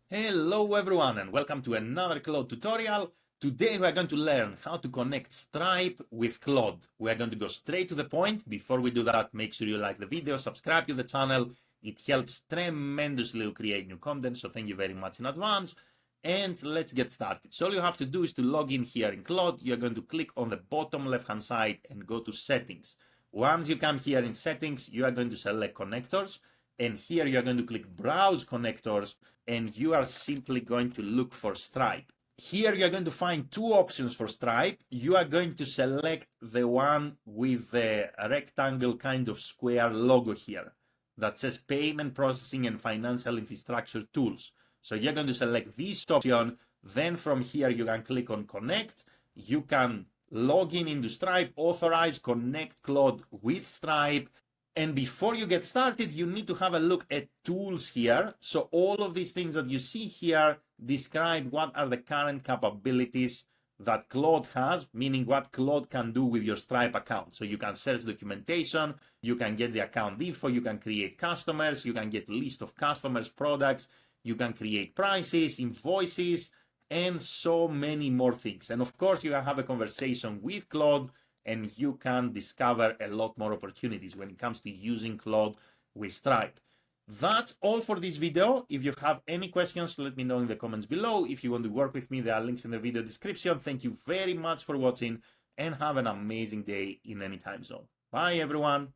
Hello everyone and welcome to another Claude tutorial. Today we are going to learn how to connect Stripe with Claude. We are going to go straight to the point. Before we do that, make sure you like the video, subscribe to the channel. It helps tremendously to create new content, so thank you very much in advance. And let's get started. So all you have to do is to log in here in Claude. You're going to click on the bottom left hand side and go to settings. Once you come here in settings, you are going to select connectors. And here you are going to click browse connectors and you are simply going to look for Stripe. Here you are going to find two options for Stripe. You are going to select the one with the rectangle kind of square logo here that says payment processing and financial infrastructure tools. So you're going to select this option. Then from here you can click on connect. You can log in into Stripe, authorize, connect Claude with Stripe. And before you get started, you need to have a look at tools here. So all of these things that you see here describe what are the current capabilities that Claude has, meaning what Claude can do with your Stripe account. So you can search documentation, you can get the account info, you can create customers, you can get list of customers, products, you can create prices, invoices, and so many more things. And of course, you can have a conversation with Claude and you can discover a lot more opportunities when it comes to using Claude with Stripe. That's all for this video. If you have any questions, let me know in the comments below. If you want to work with me, there are links in the video description. Thank you very much for watching and have an amazing day in any time zone. Bye, everyone.